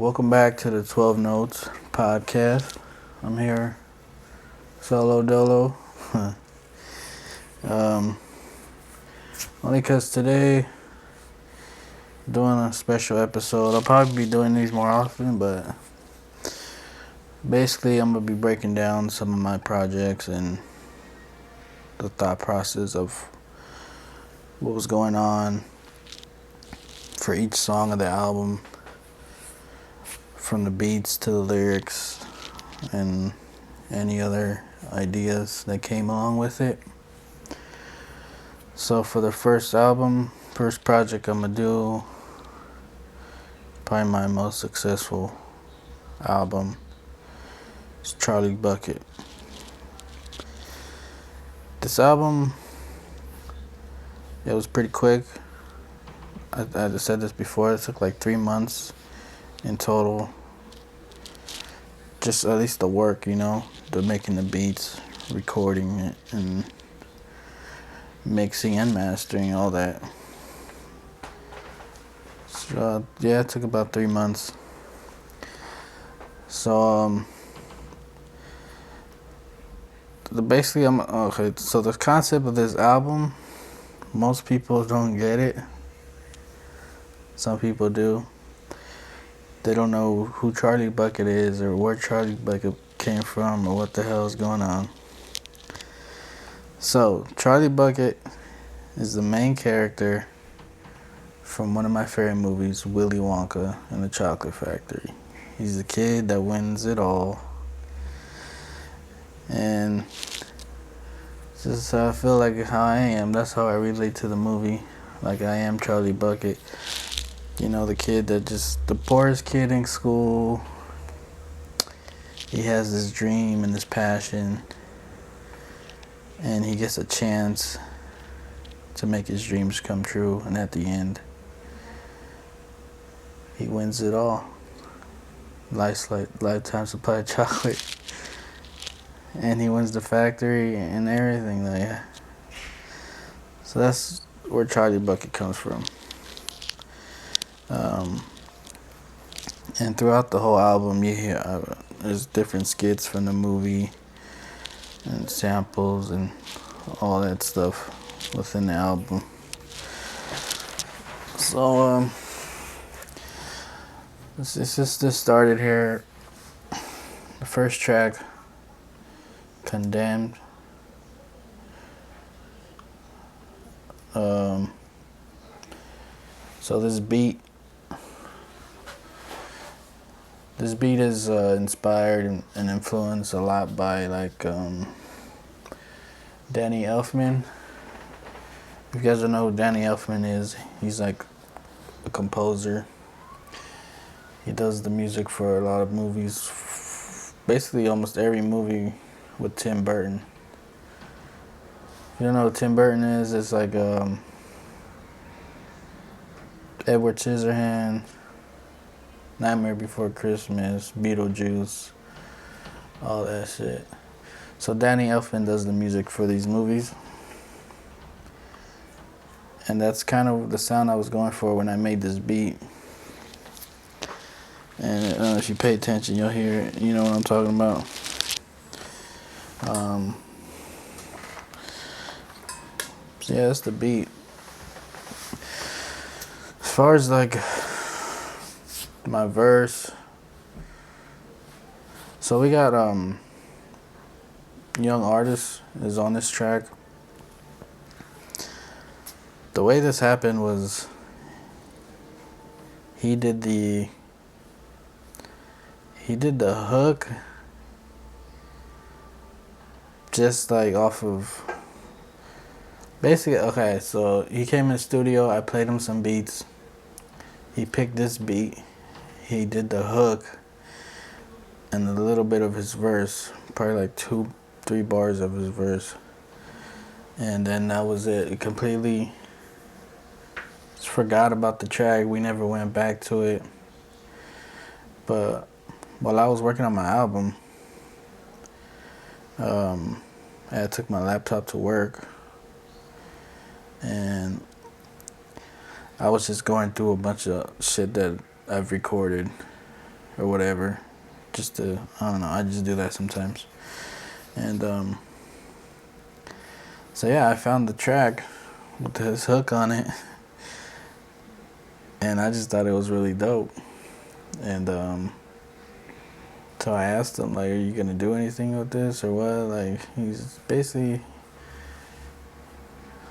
Welcome back to the 12 Notes podcast. I'm here, solo dolo. um, Only because today, doing a special episode. I'll probably be doing these more often, but basically, I'm going to be breaking down some of my projects and the thought process of what was going on for each song of the album, from the beats to the lyrics and any other ideas that came along with it. So for the first project I'm gonna do, probably my most successful album, is Charlie Bucket. This album, it was pretty quick. I said this before, it took like 3 months in total. Just at least the work, the making the beats, recording it, and mixing and mastering, all that. So yeah, it took about 3 months. So basically so the concept of this album, most people don't get it. Some people do. They don't know who Charlie Bucket is or where Charlie Bucket came from or what the hell is going on. So Charlie Bucket is the main character from one of my favorite movies, Willy Wonka and the Chocolate Factory. He's the kid that wins it all. And just how I feel like how I am. That's how I relate to the movie. Like I am Charlie Bucket. The kid that the poorest kid in school. He has this dream and this passion. And he gets a chance to make his dreams come true. And at the end, he wins it all. Lifetime supply of chocolate. And he wins the factory and everything. So that's where Charlie Bucket comes from. And throughout the whole album, you hear there's different skits from the movie and samples and all that stuff within the album. So let's just started here. The first track, Condemned. So this beat is inspired and influenced a lot by Danny Elfman. If you guys don't know who Danny Elfman is, he's like a composer. He does the music for a lot of movies, basically almost every movie with Tim Burton. If you don't know who Tim Burton is, it's like Edward Scissorhands, Nightmare Before Christmas, Beetlejuice, all that shit. So Danny Elfman does the music for these movies. And that's kind of the sound I was going for when I made this beat. And if you pay attention, you'll hear it. You know what I'm talking about. So yeah, that's the beat. As far as my verse, so we got Young Artist is on this track. The way this happened was he did the hook just like off of basically. Okay, so he came in the studio, I played him some beats, he picked this beat, he did the hook and a little bit of his verse, probably like 2-3 bars of his verse, and then that was it. It completely just forgot about the track. We never went back to it. But while I was working on my album, I took my laptop to work, and I was just going through a bunch of shit that I've recorded or whatever, just to, I don't know, I just do that sometimes. And so yeah, I found the track with his hook on it, and I just thought it was really dope. And so I asked him, like, are you gonna do anything with this or what? Like, he's basically,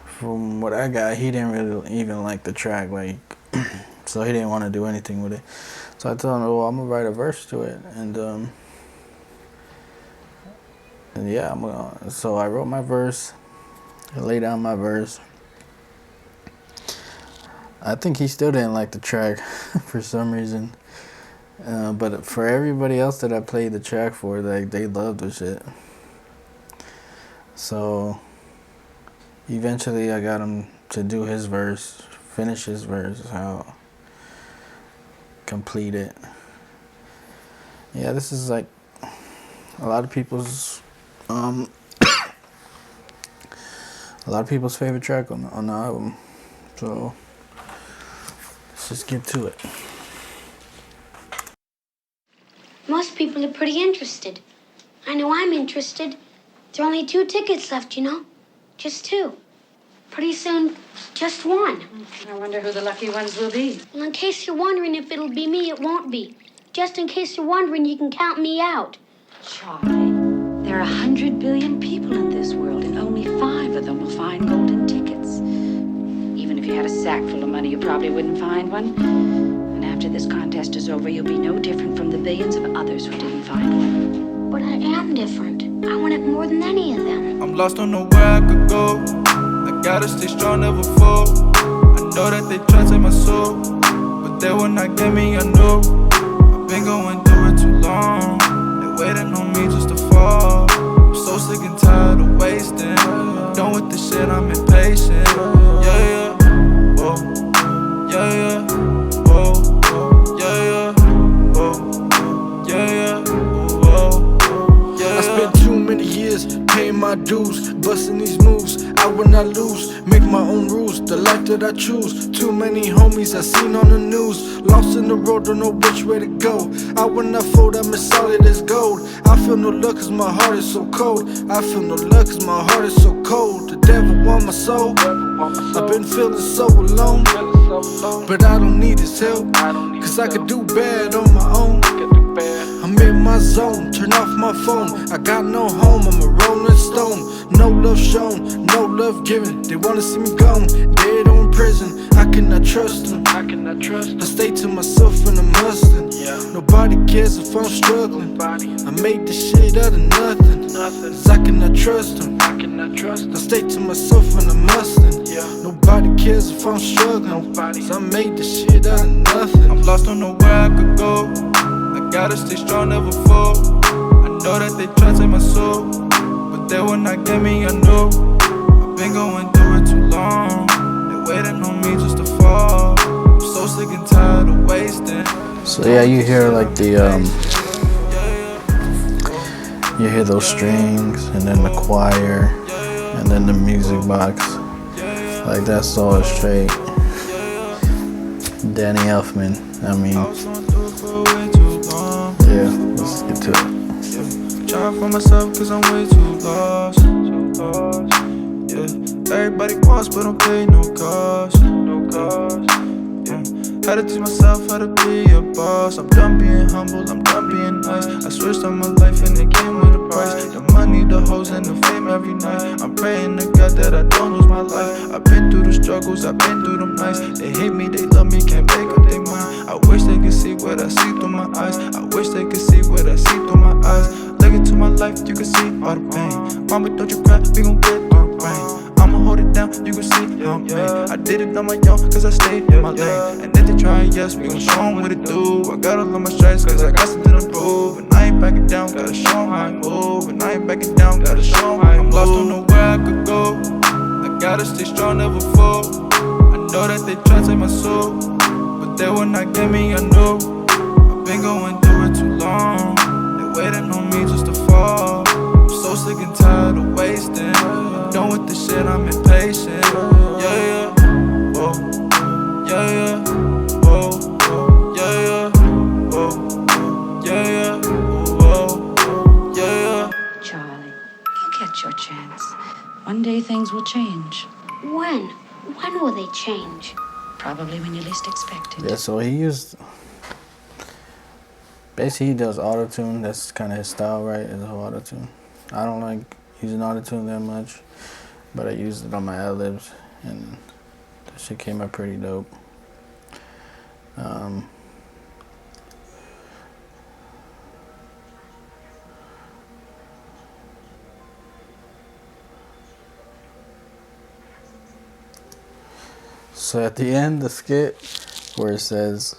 from what I got, he didn't really even like the track, like, so he didn't want to do anything with it. So I told him, well, I'm gonna write a verse to it, and yeah, so I wrote my verse, I laid down my verse. I think he still didn't like the track for some reason. But for everybody else that I played the track for, like, they loved the shit. So eventually I got him to do his verse, finish his verse, how complete it. Yeah, this is like a lot of people's favorite track on the album. So let's just get to it. Most people are pretty interested. I know I'm interested. There are only 2 tickets left, you know? Just 2. Pretty soon, just 1. I wonder who the lucky ones will be. Well, in case you're wondering if it'll be me, it won't be. Just in case you're wondering, you can count me out. Charlie, there are 100 billion people in this world, and only 5 of them will find golden tickets. Even if you had a sack full of money, you probably wouldn't find one. And after this contest is over, you'll be no different from the billions of others who didn't find one. But I am different. I want it more than any of them. I'm lost, don't know where I could go. I gotta stay strong, never fall. I know that they try to take my soul, but they will not get me, I know. I've been going through it too long. They waiting on me just to fall. I'm so sick and tired of wasting. Done with this shit, I'm impatient. Yeah, yeah, whoa, yeah, yeah, whoa, yeah, yeah, whoa, yeah, yeah, whoa, yeah. I spent too many years paying my dues, busting these moves. I will not lose, make my own rules, the life that I choose. Too many homies I seen on the news, lost in the road, don't know which way to go. I will not fold, I'm as solid as gold. I feel no luck cause my heart is so cold. I feel no luck cause my heart is so cold. The devil want my soul, I've been feeling so alone. But I don't need his help, cause I could do bad on my own. I'm in my zone, turn off my phone. I got no home, I'm a rolling stone. No love shown, no love given. They wanna see me gone, dead or in prison. I cannot trust them. I stay to myself when I'm hustling. Nobody cares if I'm struggling. I made this shit out of nothing. Cause I cannot trust them. I stay to myself when I'm hustling. Nobody cares if I'm struggling. Cause I made this shit out of nothing. I'm lost, don't know where I could go. I gotta stay strong, never fall. I know that they try to take my soul, but they will not get me, I know. I've been going through it too long. They waiting on me just to fall. I'm so sick and tired of wasting. So yeah, you hear like the you hear those strings, and then the choir, and then the music box. Like, that's all straight Danny Elfman. I mean, yeah, let's get to it. Trying for myself cause I'm way too lost. Yeah, everybody wants but don't pay no cost. Yeah, had to teach myself how to be a boss. I'm done being humble, I'm done being nice. I switched on my life and it came with a price. The money, the hoes, and the fame every night. I'm praying to God that I don't lose my life. I've been through the struggles, I've been through them nights. They hate me, they love me, can't make up their mind. I wish they could see what I see through my eyes. I wish they could see what I see through my eyes. Look into my life, you can see all the pain. Mama, don't you cry, we gon' get through the rain. I'ma hold it down, you can see how I'm made. I did it on my own, cause I stayed in my lane. And if they try, yes, we gon' show 'em what it do. I got all of my stripes, cause I got something to prove. And I ain't backing down, gotta show 'em how I move. And I ain't backing down, gotta show 'em how I move. I'm lost, don't know where I could go. I gotta stay strong, never fall. I know that they try to take my soul, but they will not get me, I know. I've been going through it too long. They waiting on me just to fall. I'm so sick and tired of wasting. Done with this shit, I'm impatient. Yeah, yeah, whoa, yeah, yeah, whoa, yeah, yeah, whoa. tickets. One day things will change. When? When will they change? Probably when you least expect it. Yeah, so he used, basically he does auto-tune. That's kind of his style, right? Is auto-tune. I don't like using auto-tune that much, but I used it on my ad-libs, and that shit came out pretty dope. So at the end, the skit where it says,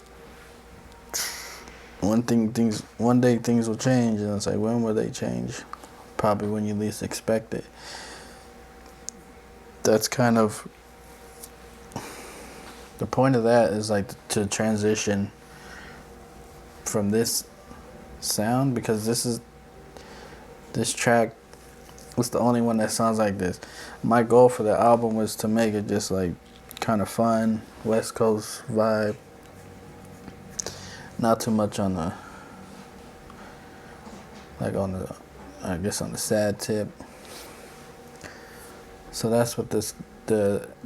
one day things will change, and it's like, when will they change? Probably when you least expect it. That's kind of the point of that, is like to transition from this sound, because this track was the only one that sounds like this. My goal for the album was to make it just like kind of fun, West Coast vibe. Not too much on the, like on the, I guess on the sad tip. So that's what the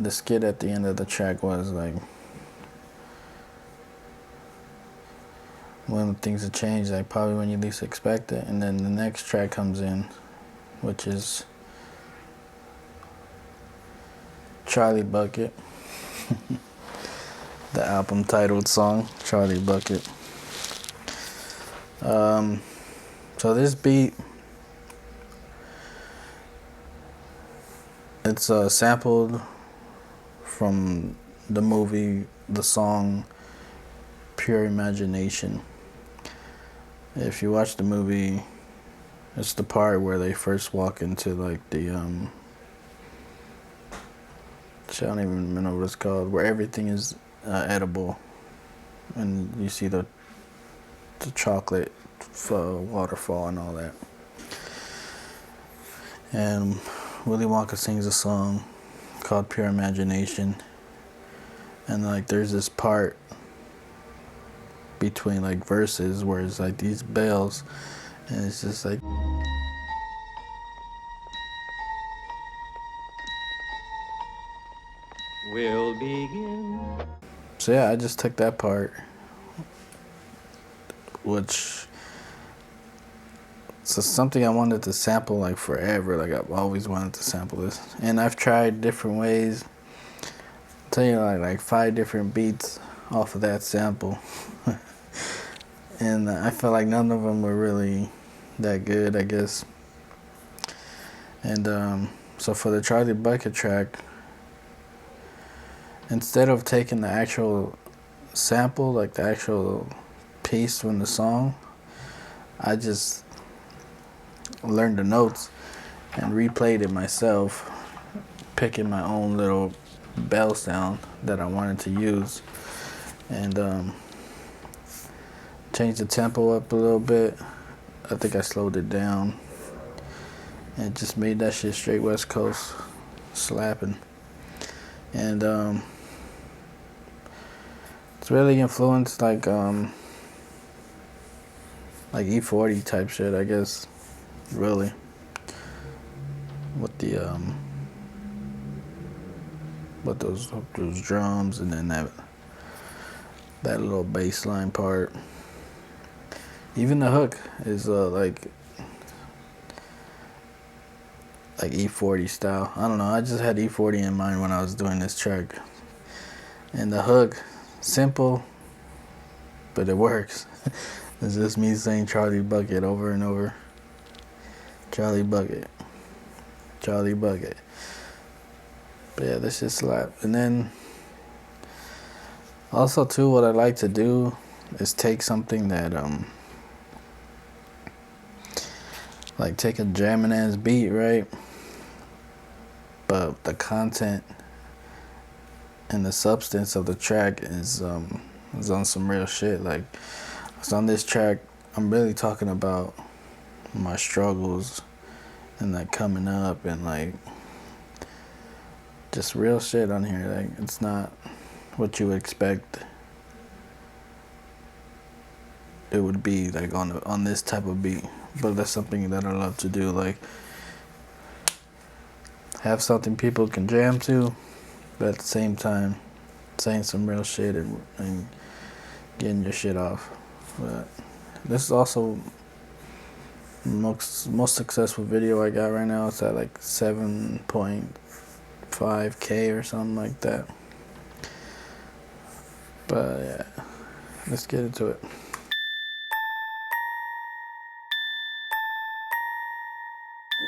skit at the end of the track was like. When things have changed, like probably when you least expect it. And then the next track comes in, which is Charlie Bucket. The album titled song, Charlie Bucket. So this beat, it's sampled from the movie, the song Pure Imagination. If you watch the movie, it's the part where they first walk into like the I don't even know what it's called, where everything is edible, and you see the chocolate waterfall and all that. And Willy Wonka sings a song called Pure Imagination, and like there's this part between like verses where it's like these bells, and it's just like, will begin. so yeah, I just took that part, which is something I wanted to sample like forever. Like I've always wanted to sample this, and I've tried different ways. I'll tell you like 5 different beats off of that sample, and I felt like none of them were really that good, I guess. And so for the Charlie Bucket track, instead of taking the actual sample, like the actual piece from the song, I just learned the notes and replayed it myself, picking my own little bell sound that I wanted to use, and changed the tempo up a little bit. I think I slowed it down, and just made that shit straight West Coast slapping. And it's really influenced like E40 type shit, I guess, really, with the with those drums, and then that little bass line part. Even the hook is like E40 style. I don't know, I just had E40 in mind when I was doing this track. And the hook, simple, but it works. It's just me saying Charlie Bucket over and over. Charlie Bucket. Charlie Bucket. But yeah, this shit slap. And then also too, what I like to do is take something that like take a jamming ass beat, right? But the content and the substance of the track is on some real shit. Like, so on this track, I'm really talking about my struggles and like coming up, and like just real shit on here. Like, it's not what you would expect it would be like on this type of beat, but that's something that I love to do. Like have something people can jam to, but at the same time, saying some real shit and getting your shit off. But this is also most successful video I got right now. It's at like 7.5K or something like that. But yeah, let's get into it.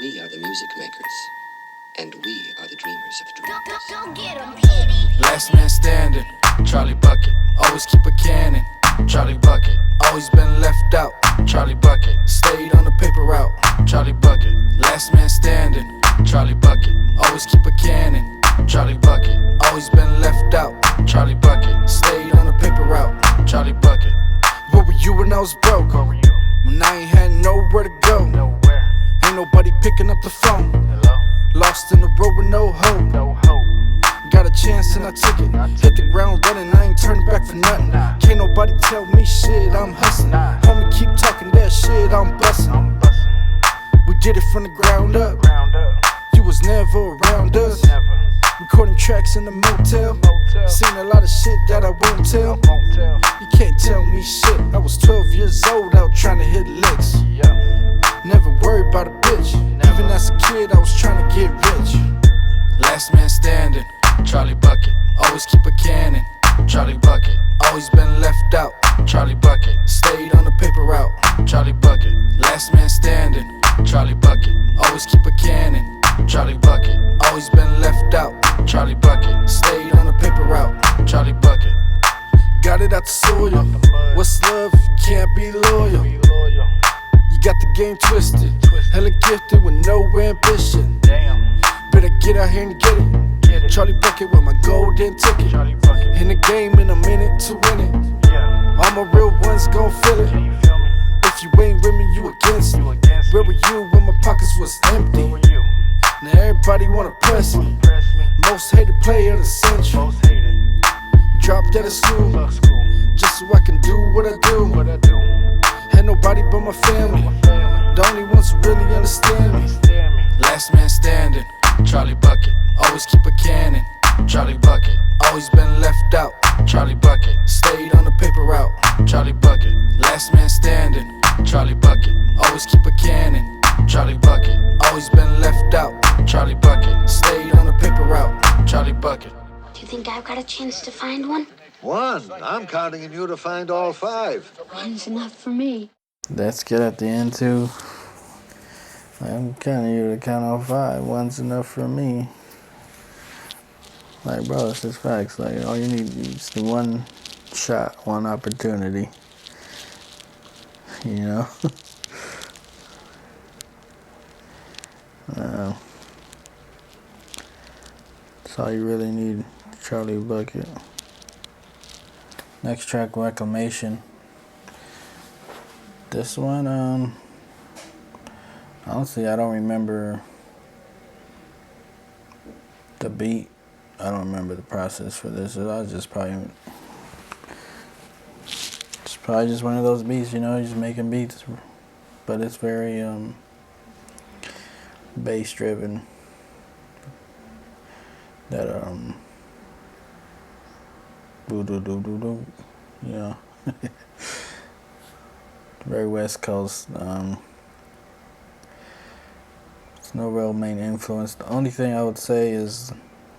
We are the music makers, and we are the dreamers of dreams. Go get 'em, Petey. Last man standing, Charlie Bucket. Always keep a cannon, Charlie Bucket. Always been left out, Charlie Bucket. Stayed on the paper route, Charlie Bucket. Last man standing, Charlie Bucket. Always keep a cannon, Charlie Bucket. Always been left out, Charlie Bucket. Stayed on the paper route, Charlie Bucket. Where were you when I was broke? When I ain't had nowhere to go. Ain't nobody picking up the phone. Lost in the road with no hope. Got a chance and I took it. Hit the ground running, I ain't turning back for nothing. Can't nobody tell me shit, I'm hustling. Homie, keep talking that shit, I'm bustin'. We did it from the ground up. You was never around us. Recording tracks in the motel. Seen a lot of shit that I won't tell. You can't tell me shit. I was 12 years old out trying to hit licks. Never worried about a bitch. Even as a kid, I was trying to get rich. Last man standing, Charlie Bucket. Always keep a cannon, Charlie Bucket. Always been left out, Charlie Bucket. Stayed on the paper route, Charlie Bucket. Last man standing, Charlie Bucket. Always keep a cannon, Charlie Bucket. Always been left out, Charlie Bucket. Stayed on the paper route, Charlie Bucket. Got it out the soil. What's love if you can't be loyal? You got the game twisted, hella gifted with no ambition. Better get out here and get it. Charlie Bucket with my golden ticket. In the game in a minute to win it. All my real ones gon' feel it. If you ain't with me, you against me. Where were you when my pockets was empty? Now everybody wanna press me. Most hated player of the century. Dropped out of school just so I can do what I do. Had nobody but my family. The only ones who really understand me. Last man standing, Charlie Bucket. Always keep a cannon, Charlie Bucket. Always been left out, Charlie Bucket. Stayed on the paper route, Charlie Bucket. Last man standing, Charlie Bucket. Always keep a cannon, Charlie Bucket. Always been left out, Charlie Bucket. Stayed on the paper route, Charlie Bucket. Do you think I've got a chance to find one? One. I'm counting on you to find all five. One's enough for me. That's good at the end too. I'm counting you to count on 5. One's enough for me. Like, bro, it's just facts. Like, all you need is the one shot, one opportunity. You know? That's all you really need, Charlie Bucket. Next track, Reclamation. This one, honestly, I don't remember the beat. I don't remember the process for this. I was just probably just one of those beats, you know, just making beats. But it's very bass driven. That boo doo doo doo doo, you know. Very West Coast. It's no real main influence. The only thing I would say is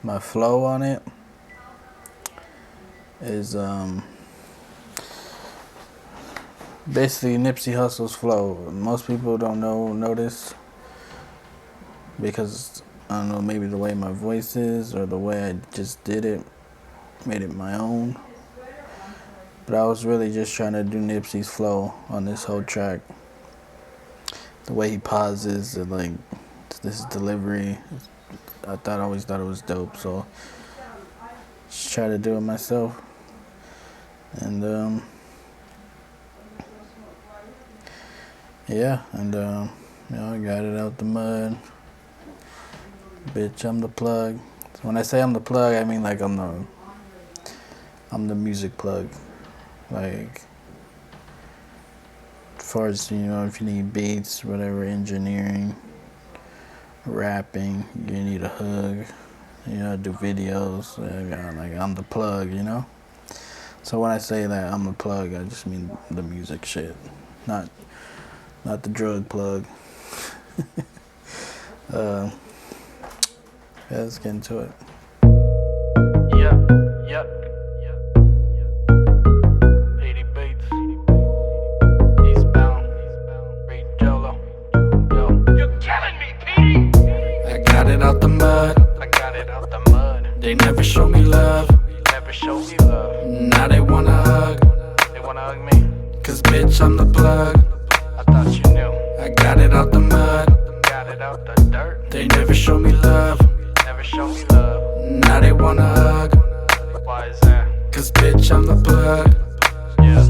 my flow on it is basically Nipsey Hussle's flow. Most people don't notice because I don't know, maybe the way my voice is or the way I just did it made it my own. But I was really just trying to do Nipsey's flow on this whole track. The way he pauses and like this delivery, I always thought it was dope. So just try to do it myself. And yeah, and you know, I got it out the mud. Bitch, I'm the plug. So when I say I'm the plug, I mean like I'm the music plug. Like, as far as, you know, if you need beats, whatever, engineering, rapping, you need a hook, you know, do videos, like I'm the plug, you know. So when I say that I'm the plug, I just mean the music shit, not the drug plug. Yeah, let's get into it. Yep. PD Beats. Eastbound. Reed Jolo. Yo. You're killing me, PD! I got it out the mud. They never show me love. Now they wanna hug. Me. Cause bitch, I'm the plug. I thought you knew. I got it out the mud. They never show me love. Now they wanna hug. Why is that? Cause bitch, I'm the plug. Yeah.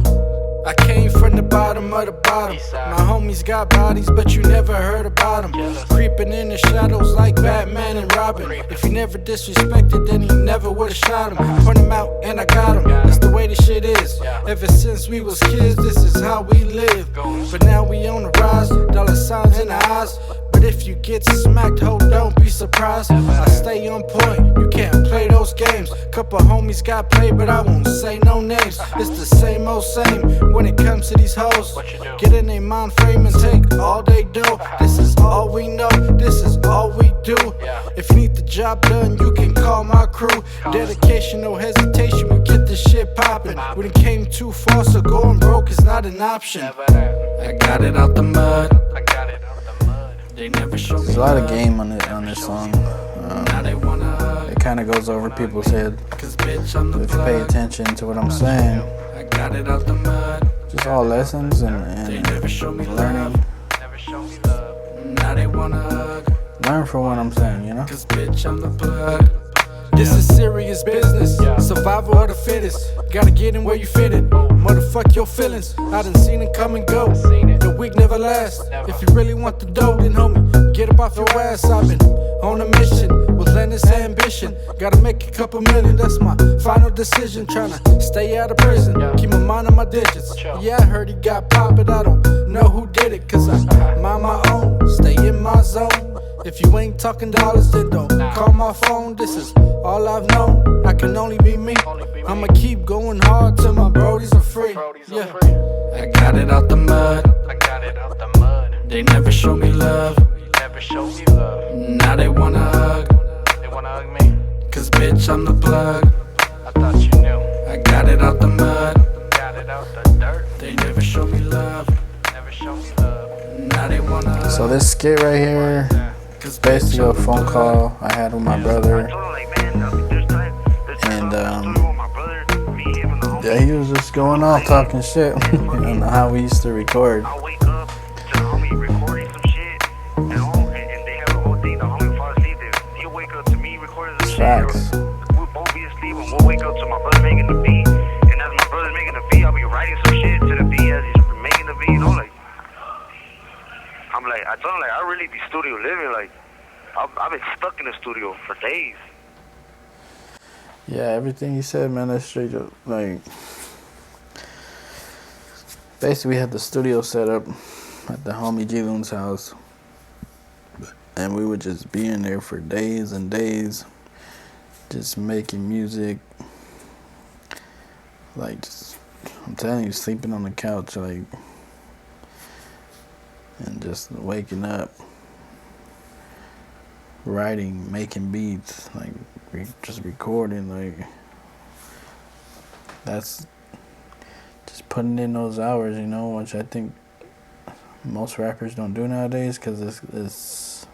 I came from the bottom of the bottom. My homies got bodies, but you never heard about them. Creeping in the shadows like Batman and Robin. If he never disrespected, then he never would've shot him. Point him out and I got him. That's the way the shit is. Ever since we was kids, this is how we live. But now we on the rise, dollar signs in the eyes. But if you get smacked, ho, don't be surprised. I stay on point, you can't play those games. Couple homies got played, but I won't say no names. It's the same old same when it comes to these hoes. Get in their mind frame and take all they do. This is all we know, this is all we do. If you need the job done, you can call my crew. Dedication, no hesitation, we get this shit poppin'. We done came too far, so going broke is not an option. I got it out the mud. There's a lot of game on this song. It kind of goes over people's head if you pay attention to what I'm saying. Just all lessons and learning. Learn from what I'm saying, you know? This is serious business, survival of the fittest. Gotta get in where you fit it, motherfuck your feelings. I done seen it come and go, the week never lasts. If you really want the dough, then homie, get up off your ass. I've been on a mission with endless ambition. Gotta make a couple million, that's my final decision. Tryna stay out of prison, keep my mind on my digits. Yeah, I heard he got popped, but I don't know who did it. Cause I mind my own, stay in my zone. If you ain't talking dollars, then don't call my phone. This is all I've known, I can only be me. I'ma keep going hard till my brodies are free. Yeah. I got it out the mud. They never show me love. Now they wanna hug. Me. Cause bitch, I'm the plug. I thought you knew. I got it out the mud. They never show me love. Now they wanna hug. So this skit right here, it's basically a phone call I had with my brother, and yeah, he was just going off talking shit on how we used to record. It's facts. We'll both be asleep and we'll wake up to my brother making the beat, and as my brother's making the beat, I'll be writing some shit to the beat as he's making the beat, you know, like. I'm like, I told him, like, I really be studio living, like, I've been stuck in the studio for days. Yeah, everything you said, man, that's straight up, like, basically we had the studio set up at the homie G-Loon's house, and we would just be in there for days and days, just making music, like, just, I'm telling you, sleeping on the couch, like, and just waking up, writing, making beats, like just recording, like that's just putting in those hours, you know, which I think most rappers don't do nowadays, because it's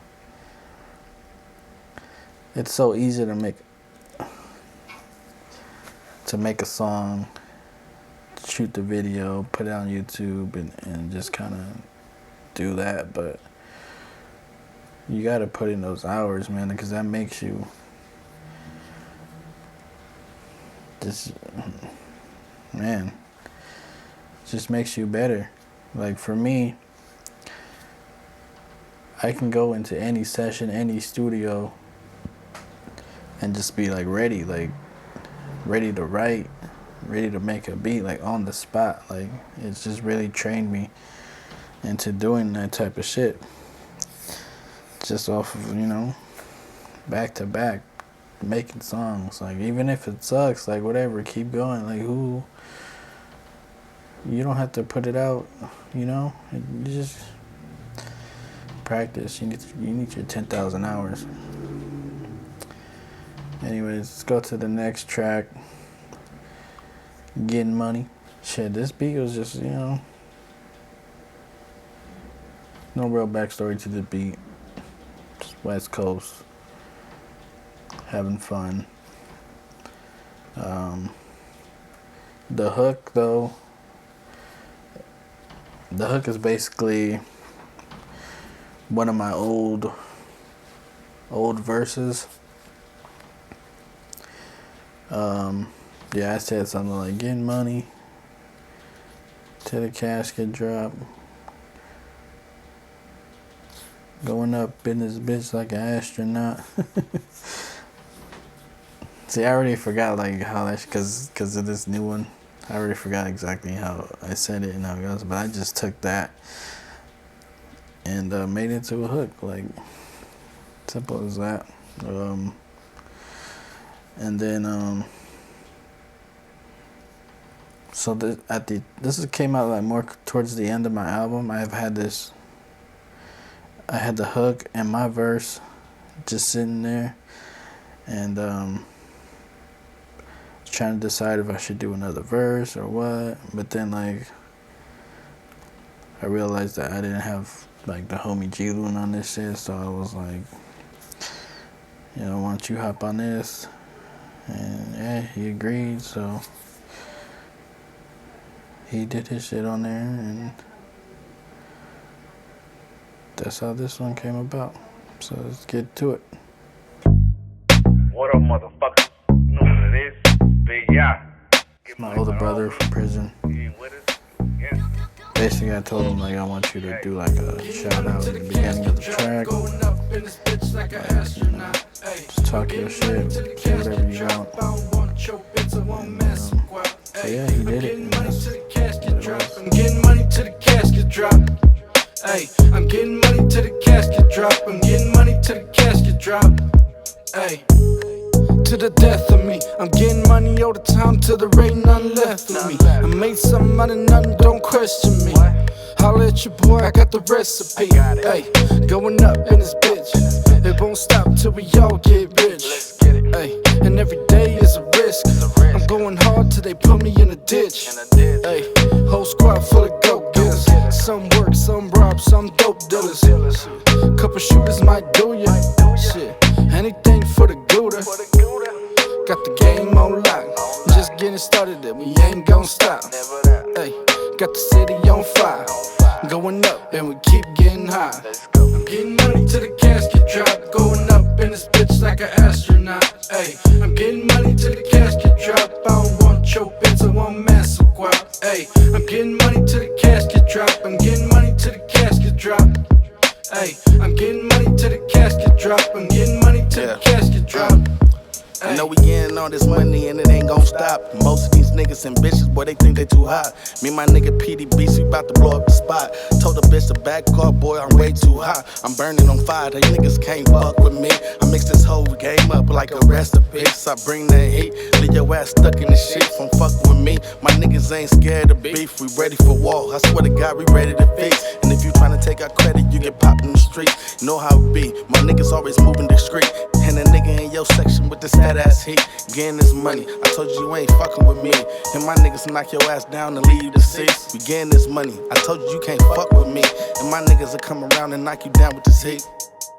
so easy to make a song, shoot the video, put it on YouTube, and just kind of do that. But you got to put in those hours, man, because that makes you just, man, just makes you better. Like for me, I can go into any session, any studio, and just be like ready to write, ready to make a beat, like on the spot. Like it's just really trained me into doing that type of shit. just off of, you know, back to back making songs. Like, even if it sucks, like, whatever, keep going. Like, who, you don't have to put it out, you know, you just practice. You need your 10,000 hours. Anyways, let's go to the next track. Getting Money. Shit, this beat was just, you know, no real backstory to the beat. Just West Coast. Having fun. The hook, though, the hook is basically one of my old verses. Yeah, I said something like getting money to the casket drop, going up in this bitch like an astronaut. See, I already forgot like how that, cause of this new one. I already forgot exactly how I said it and how it goes, but I just took that and made it into a hook. Like, simple as that. And then so this came out like more towards the end of my album. I had the hook and my verse just sitting there, and trying to decide if I should do another verse or what. But then like I realized that I didn't have like the homie G-Loon on this shit, so I was like, you know, why don't you hop on this? And yeah, he agreed, so he did his shit on there, and that's how this one came about. So let's get to it. What up, motherfucker? You know what it is? Big Yacht. It's my older brother from prison. Basically, I told him, like, I want you to do, like, a shout-out at the beginning of the track. Like, you know, just talk your shit, say whatever you want. And, so, yeah, he did it. And that's what it was. I'm getting money to the casket drop. Hey, I'm getting money to the casket drop. I'm getting money to the casket drop. Hey, to the death of me. I'm getting money all the time till there ain't nothing left of me. I made something out of nothing, don't question me. Holla at your boy, I got the recipe. Hey, going up in this bitch. It won't stop till we all get rich. Hey, and every day is a risk. I'm going hard till they put me in a ditch. Hey, whole squad full of go-getters. Some work, some rob, some dope dealers. Couple shooters might do ya. Shit, anything for the Gouda. Got the game on lock. Just getting started and we ain't gon' stop. Hey, got the city on fire. Going up and we keep getting high. I'm getting money to the casket drop. Going up in this bitch like an astronaut. Hey, I'm getting money to the casket drop. I don't want your bitch, I want massive guap. Hey, I'm getting money to the casket drop. I'm getting money to the casket drop. Hey, I'm getting money to the casket drop. I'm getting money to the casket drop. I know we getting all this money and it ain't gon' stop. Most of these niggas and bitches, boy, they think they too hot. Me and my nigga PDB, we bout to blow up the spot. Told the bitch to back off, boy, I'm way too hot. I'm burning on fire, they niggas can't fuck with me. I mix this whole game up like a recipe. So I bring that heat, leave your ass stuck in the shit from fucking with me. My niggas ain't scared of beef, we ready for war. I swear to God, we ready to fix. And if you tryna take our credit, you get popped in the street. You know how it be, my niggas always moving discreet. And a nigga in your section with this fat ass heat, getting this money. I told you ain't fucking with me. And my niggas knock your ass down and leave you to six. We getting this money. I told you can't fuck with me. And my niggas will come around and knock you down with this heat.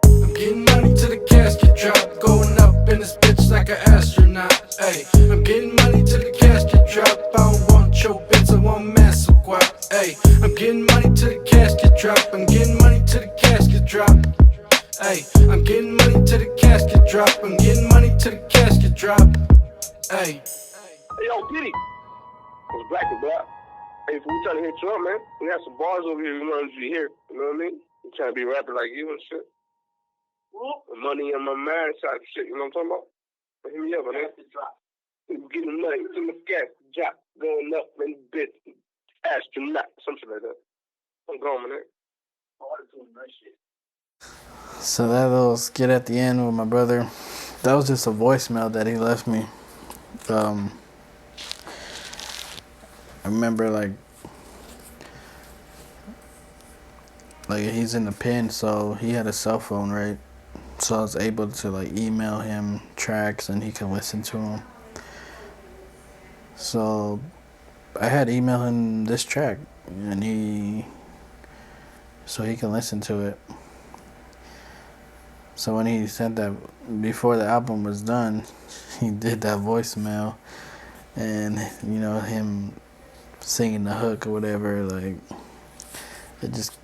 I'm getting money to the casket drop. Going up in this bitch like an astronaut. Hey, I'm getting money to the casket drop. I don't want your bitch, I want massive guap. Hey, I'm getting money to the casket drop. I'm getting money to the casket drop. Hey, I'm getting money to the casket drop. I'm getting money to the casket drop. Hey. Hey, yo, Diddy. It's Black and Black. Hey, so we trying to hit you up, man. We got some bars over here we want you to hear. You know what I mean? We trying to be rapping like you and shit. The money in my mind type shit, you know what I'm talking about? Hit me up, man. We getting money to the gas drop. Going up in the bitch. Astronaut. Some shit like that. I'm going, man. Oh, I'm doing that shit. So that little skit at the end with my brother, that was just a voicemail that he left me. I remember like he's in the pen, so he had a cell phone, right? So I was able to like email him tracks and he can listen to them. So I had emailed him this track and so he can listen to it. So when he sent that, before the album was done, he did that voicemail, and you know, him singing the hook or whatever, like it just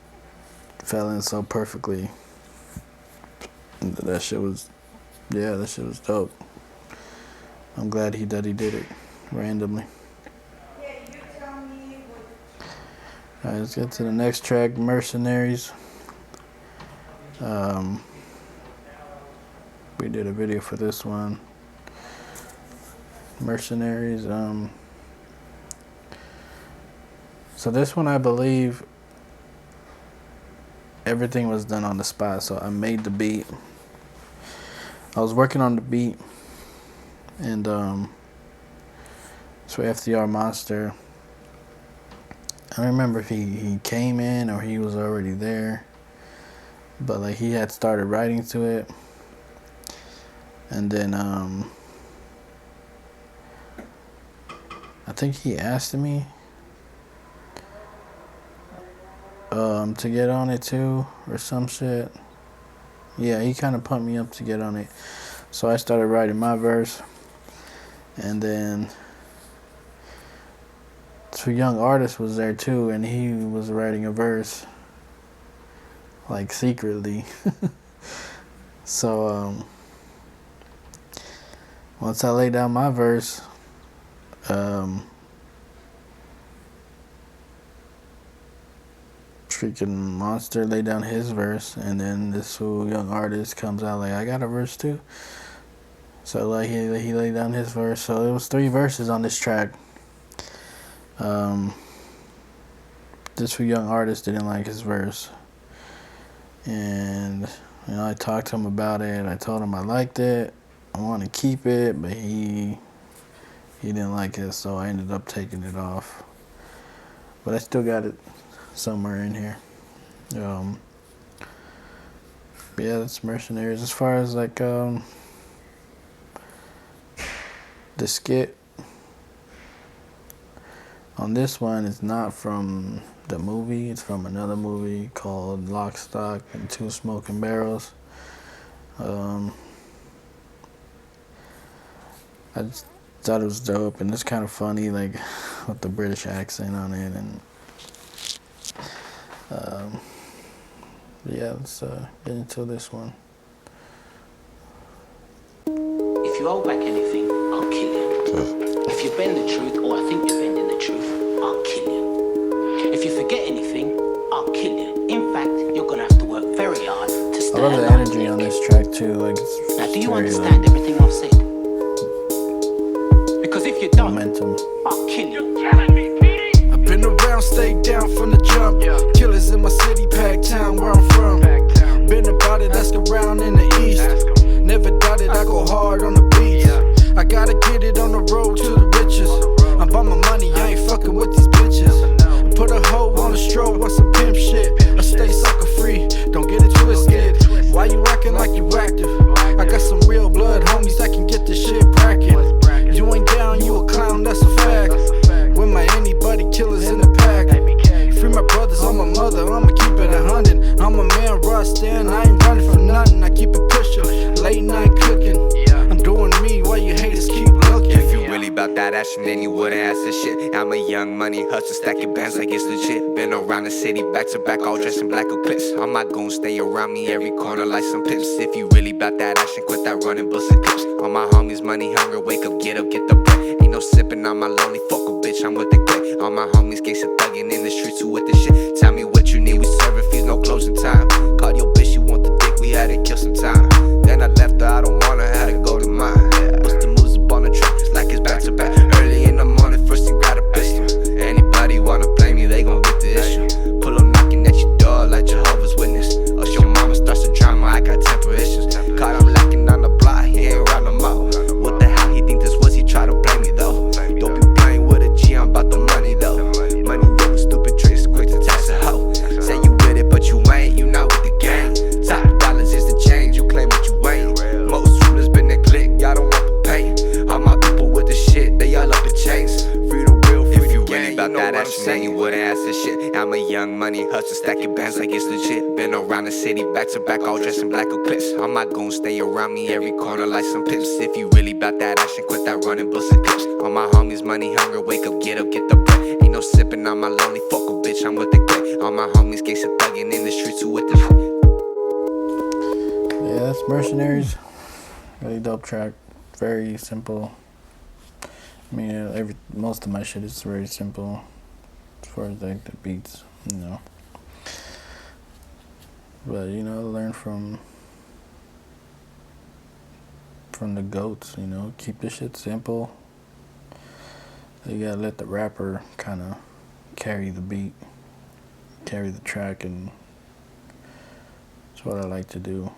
fell in so perfectly. That shit was dope. I'm glad he did it randomly. Alright, let's get to the next track, Mercenaries. We did a video for this one. Mercenaries. So this one, I believe everything was done on the spot. So I made the beat. I was working on the beat, and so FDR Monster. I don't remember if he came in or he was already there, but like he had started writing to it, and then I think he asked me to get on it too or some shit. Yeah, he kind of pumped me up to get on it, so I started writing my verse, and then Two Young Artist was there too, and he was writing a verse like secretly. So once I laid down my verse, freaking Monster laid down his verse, and then this Two Young Artist comes out like, I got a verse too. So like he laid down his verse. So it was 3 verses on this track. This Two Young Artist didn't like his verse, and you know, I talked to him about it. I told him I liked it, I want to keep it, but he didn't like it, so I ended up taking it off. But I still got it somewhere in here. But yeah, that's Mercenaries. As far as like the skit on this one, it's not from the movie, it's from another movie called Lock, Stock, and Two Smoking Barrels. I just thought it was dope, and it's kind of funny, like with the British accent on it, and yeah, let's get into this one. If you hold back anything, I'll kill you. If you bend the truth, or I think you're bending the truth, I'll kill you. If you forget anything, I'll kill you. In fact, you're gonna have to work very hard to stay. I love the energy on this track too. Like, it's now, do you very, understand everything I've said? Because if you don't, momentum. I'll kill you. I've been around, stayed down from the jump. Killers in my city, packed town where I'm from. Been about it, ask around in the east. Never doubted I go hard on the beats. I gotta get it on the road to the riches. I'm by my money, I ain't fucking with these bitches. Put a hoe on the strobe on some pimp shit. I stay sucker free, don't get it twisted. Why you acting like you active? I got some real blood homies that can get this shit brackin'. You ain't down, you a clown, that's a fact. With my anybody killers in the pack. Free my brothers on my mother, I'ma keep it 100. I'm a man, Rust, and I ain't running for nothing. I keep it pushing, late night cooking. I'm doing me while you haters keep looking. If you really about that action, then you wouldn't ask this shit. I'm a young money hustler, stacking bands like it's legit. Been around the city, back to back, all dressed in black Eclipse. All my goons stay around me every corner like some pips. If you really about that action, quit that running, bust and clips. All my homies, money, hunger, wake up, get the bread. Ain't no sipping on my lonely, fuck a bitch, I'm with the click. All my homies, gangsta thugging in the streets, who with the shit. Tell me what you need, we serving fees, no closing time. Called your bitch, you want the dick, we had to kill some time. Then I left her, I don't want her, had to go to mine. What's the moves up on the track, it's like it's back to back. Early in the morning, first thing grab a pistol. Anybody wanna blame me, they gon' get the issue. Pull up knocking at your door like Jehovah's Witness. Or your mama starts to saying you wouldn't ask this shit. I'm a young money hustler, stacking bands like it's legit. Been around the city, back to back, all dressed in black eclipse. All my goons stay around me, every corner like some pips. If you really bout that action, quit that running, bust the clips. All my homies, money hungry, wake up, get the bread. Ain't no sipping on my lonely, fuck a bitch, I'm with the click. All my homies, gangsta thugging in the streets, who with the shit. Yeah, that's Mercenaries. Really dope track. Very simple. I mean, most of my shit is very simple as far as like the beats, you know. But you know, learn from the goats, you know. Keep the shit simple. You gotta let the rapper kind of carry the beat, carry the track, and that's what I like to do.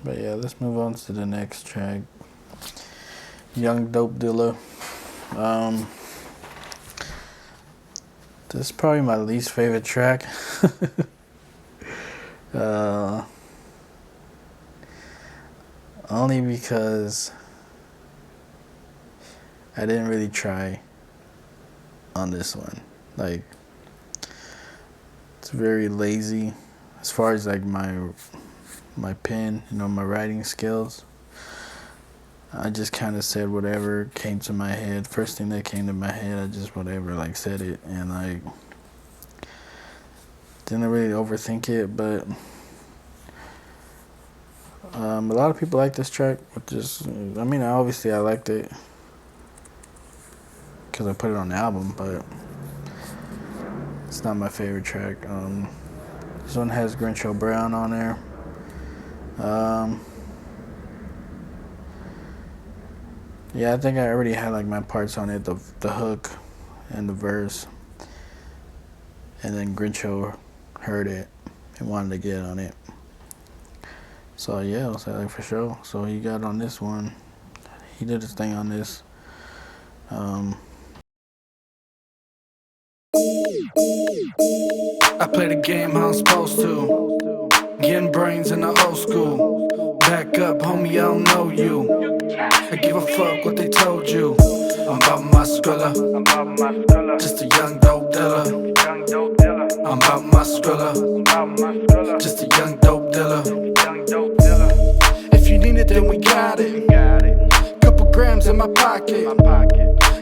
But yeah, let's move on to the next track. Young Dope Dilla. This is probably my least favorite track. Only because I didn't really try on this one. Like, it's very lazy as far as like my pen, you know, my writing skills. I just kind of said whatever came to my head. First thing that came to my head, I just whatever, like, said it, and like didn't really overthink it. But a lot of people like this track, which is, I mean, obviously I liked it because I put it on the album, but it's not my favorite track. This one has Grincho Brown on there. Yeah, I think I already had like my parts on it, the hook and the verse, and then Grincho heard it and wanted to get on it. So yeah, I was like, for sure. So he got on this one. He did his thing on this. I play the game how I'm supposed to. Getting brains in the old school. Back up, homie, I don't know you. I give a fuck what they told you. I'm about my Skrilla. Just a young dope dealer. I'm about my Skrilla. Just a young dope dealer. If you need it, then we got it. Couple grams in my pocket.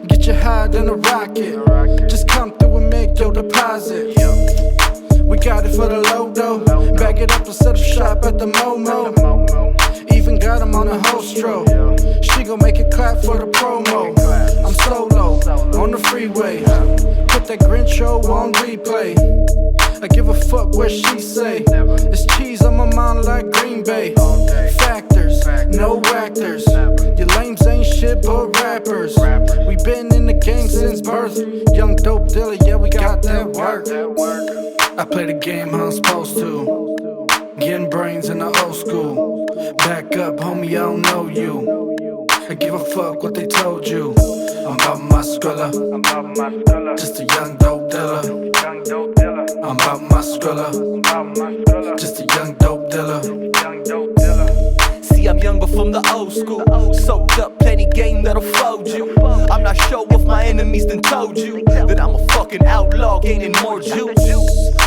Get you higher than a rocket. Just come through and make your deposit. We got it for the low though. Bag it up and set a shop at the Momo. Even got him on a hostro. She gon' make it clap for the promo. I'm solo on the freeway. Put that Grincho on replay. I give a fuck what she say. It's cheese on my mind like Green Bay. Factors, no actors. Your lames ain't shit but rappers. We been in the game since birth. Young dope dealer, yeah, we got that work. I play the game how I'm supposed to. Getting brains in the old school. Back up, homie, I don't know you. I give a fuck what they told you. I'm about my Skrilla. Just a young dope dealer. I'm about my Skrilla. Just a young dope dealer. See, I'm young but from the old school. Soaked up plenty game that'll fold you. I'm not sure if my enemies done told you that I'm a fucking outlaw gaining more juice.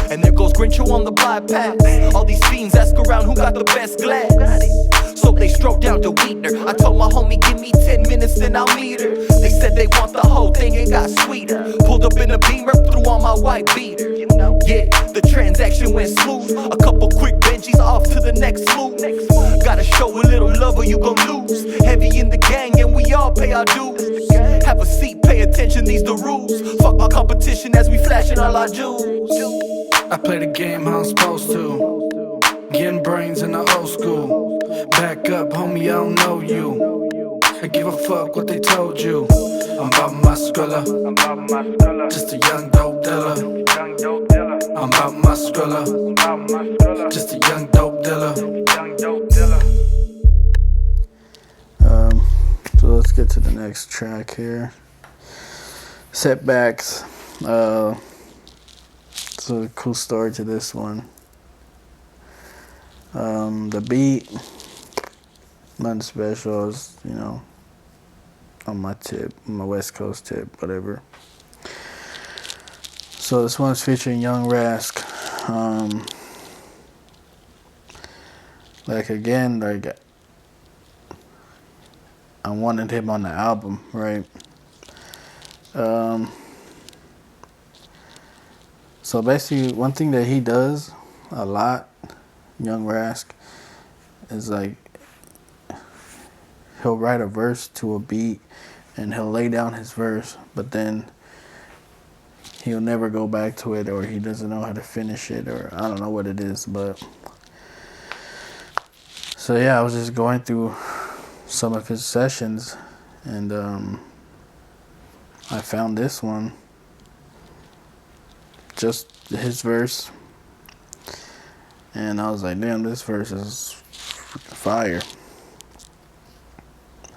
And there goes Grincho on the bypass. All these fiends ask around who got the best glass. So they strode down to Wheater. I told my homie, give me 10 minutes, then I'll meet her. They said they want the whole thing, it got sweeter. Pulled up in a Beamer, threw on my white beater. Yeah, the transaction went smooth. A couple quick Benjis, off to the next move. Gotta show a little love or you gon' lose. Heavy in the gang and we all pay our dues. Have a seat, pay attention, these the rules. Fuck my competition as we flashing all our jewels. I play the game how I'm supposed to. Getting brains in the old school. Back up, homie, I don't know you. I give a fuck what they told you. I'm about my Skrilla. Just a young dope dealer. I'm about my Skrilla. Just a young dope dealer. So let's get to the next track here. Setbacks. It's a cool story to this one. The beat, nothing special. It's, you know, on my tip, my West Coast tip, whatever. So this one's featuring Young Rask. Like again, like I wanted him on the album, right? So basically, one thing that he does a lot, Young Rask, is like he'll write a verse to a beat and he'll lay down his verse, but then he'll never go back to it, or he doesn't know how to finish it, or I don't know what it is. But so yeah, I was just going through some of his sessions, and I found this one, just his verse, and I was like, damn, this verse is fire.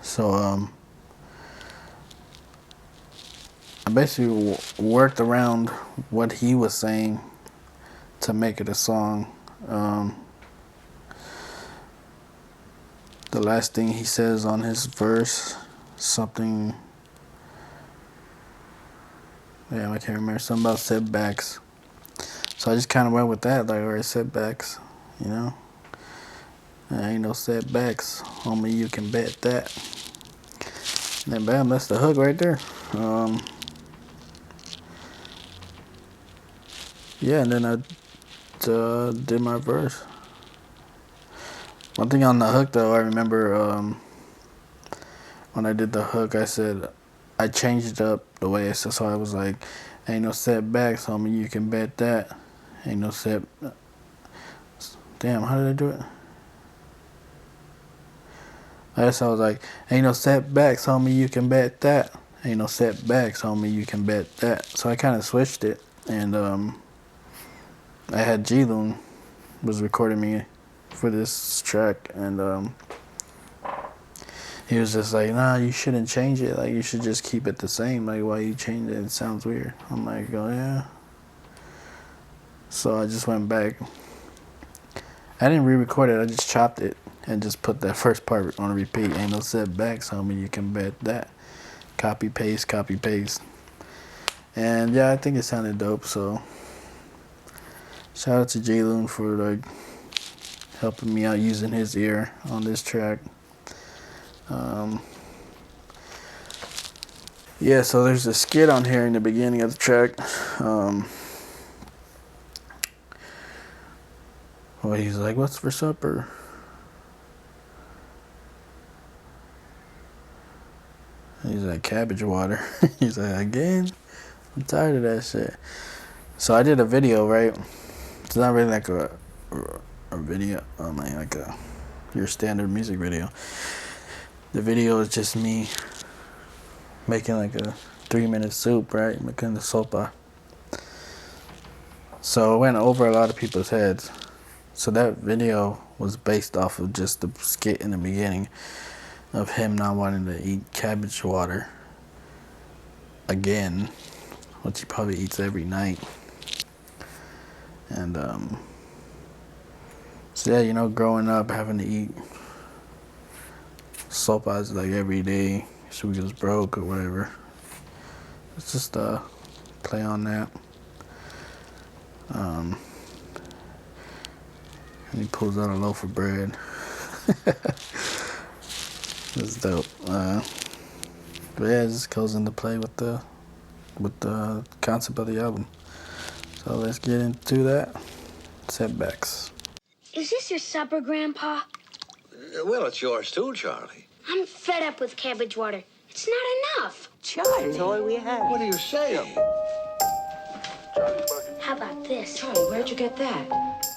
So I basically worked around what he was saying to make it a song. The last thing he says on his verse, something, yeah, I can't remember, something about setbacks. So I just kind of went with that, like, alright, setbacks, you know. There ain't no setbacks, homie, you can bet that. And then bam, that's the hook right there. Yeah, and then I did my verse. One thing on the hook though, I remember when I did the hook, I said, I changed up the way I said, so I was like, ain't no setbacks, homie, you can bet that. Ain't no damn, how did I do it? I guess I was like, ain't no setbacks, homie, you can bet that. Ain't no setbacks, homie, you can bet that. So I kind of switched it, and I had G-Loon was recording me for this track, and he was just like, nah, you shouldn't change it, like you should just keep it the same, like why you change it, it sounds weird. I'm like, oh yeah. So I just went back, I didn't re-record it, I just chopped it and just put that first part on repeat. Ain't no setbacks, homie, you can bet that. Copy paste, and yeah, I think it sounded dope. So shout out to J-Loon for like helping me out using his ear on this track. Yeah, so there's a skit on here in the beginning of the track. Well, he's like, what's for supper? He's like, cabbage water. He's like, again? I'm tired of that shit. So I did a video, right? It's not really like a video, like your standard music video. The video is just me making like a 3-minute soup, right? Making the sopa. So it went over a lot of people's heads. So that video was based off of just the skit in the beginning of him not wanting to eat cabbage water again, which he probably eats every night. And so yeah, you know, growing up having to eat sopas like every day, so we was broke or whatever. It's just a play on that. And he pulls out a loaf of bread. That's dope. But yeah, it just goes into play with the concept of the album. So let's get into that. Setbacks. Is this your supper, Grandpa? Well, it's yours too, Charlie. I'm fed up with cabbage water. It's not enough. Charlie. That's all we have. What are you saying? How about this? Charlie, where'd you get that?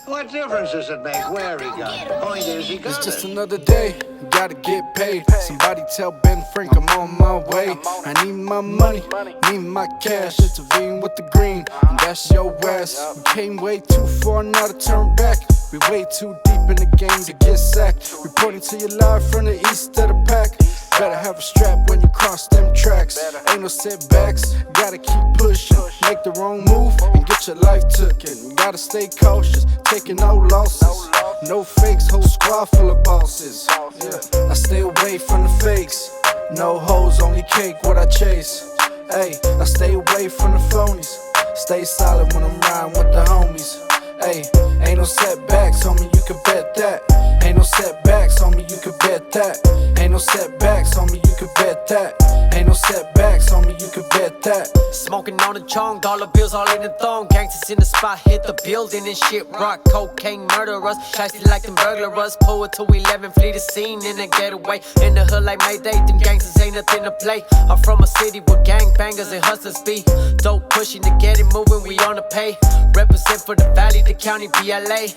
What difference does it make where he got it? The point is, he got It's just it. another day, gotta get paid. Somebody tell Ben Frank I'm on my way. I need my money, need my cash. Intervene with the green, and that's your ass. We came way too far now to turn back. We way too deep in the game to get sacked. Reporting to you live from the east of the pack. Better have a strap when you cross them tracks. Ain't no setbacks, gotta keep pushing. Make the wrong move and get your life taken. Gotta stay cautious, taking no losses. No fakes, whole squad full of bosses. Yeah. I stay away from the fakes. No hoes, only cake, what I chase. Hey, I stay away from the phonies. Stay solid when I'm riding with the homies. Hey, ain't no setbacks, homie, you can bet that. Ain't no setbacks, homie, you can bet that. Ain't no setbacks, homie, you can bet that. Ain't no setbacks, homie, you can bet that. Smoking on the chong, dollar bills all in the thong. Gangsters in the spot, hit the building and shit. Rock, cocaine, murder us. Shiesty like them burglars. Pull it to 11, flee the scene in a getaway. In the hood like Mayday, them gangsters ain't nothing to play. I'm from a city where gangbangers and hustlers be. Dope pushing to get it moving, we on the pay. Represent for the valley, the county, BLA.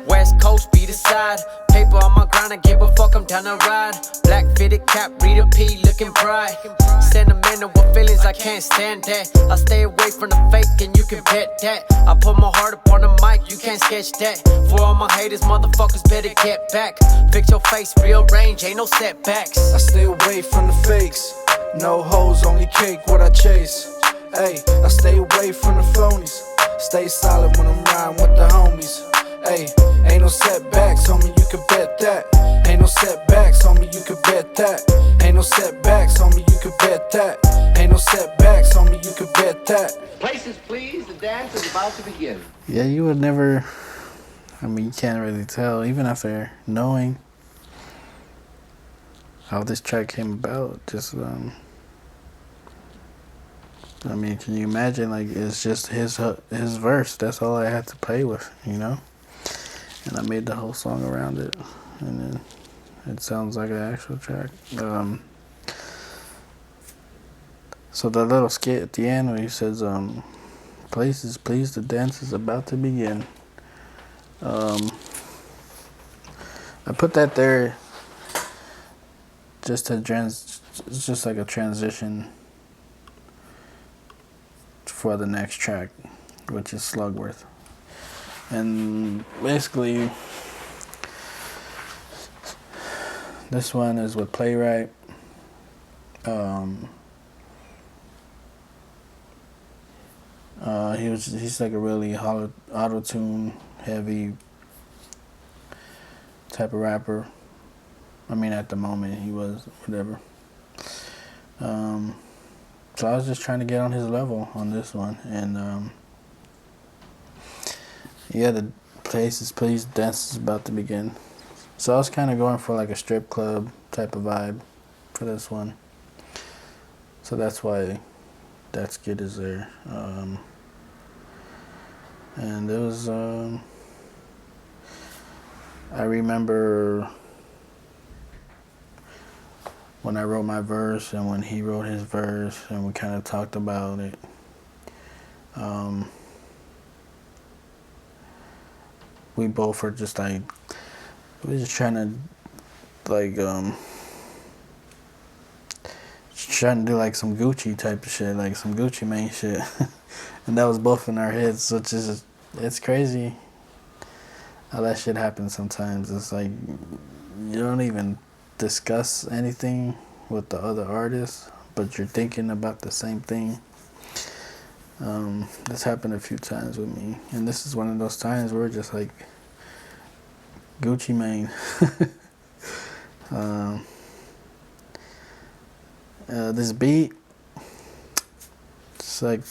West Coast, be the side. Paper on my grind, I give a fuck, I'm down to ride. Black fitted cap, read a P, looking bright. Sentimental with feelings, I can't stand that. I stay away from the fake, and you can bet that. I put my heart up on the mic, you can't sketch that. For all my haters, motherfuckers better get back. Fix your face, real range, ain't no setbacks. I stay away from the fakes. No hoes, only cake, what I chase. Hey, I stay away from the phonies. Stay solid when I'm riding with the homies. Hey, ain't no setbacks, homie, you can bet that. Ain't no setbacks, homie, you can bet that. Ain't no setbacks, homie, you can bet that. Ain't no setbacks, homie, you can bet that. Places, please, the dance is about to begin. Yeah, you would never, I mean, you can't really tell, even after knowing how this track came about. Just, I mean, can you imagine, like, it's just his verse. That's all I had to play with, you know? And I made the whole song around it. And then it sounds like an actual track. So the little skit at the end where he says, places, please, the dance is about to begin. I put that there just to it's just like a transition for the next track, which is Slugworth. And basically, this one is with Playwright. He's like a really auto-tune heavy type of rapper. I mean, at the moment he was, whatever. So I was just trying to get on his level on this one, and yeah, the places, please, dance is about to begin. So I was kind of going for like a strip club type of vibe for this one. So that's why that skit is there. And it was, I remember when I wrote my verse and when he wrote his verse, and we kind of talked about it. We both were just like, we were just trying to, like, just trying to do like some Gucci type of shit, like some Gucci Mane shit. And that was both in our heads, so it's crazy how that shit happens sometimes. It's like, you don't even discuss anything with the other artist, but you're thinking about the same thing. This happened a few times with me, and this is one of those times where we're just like, Gucci Mane. This beat, it's like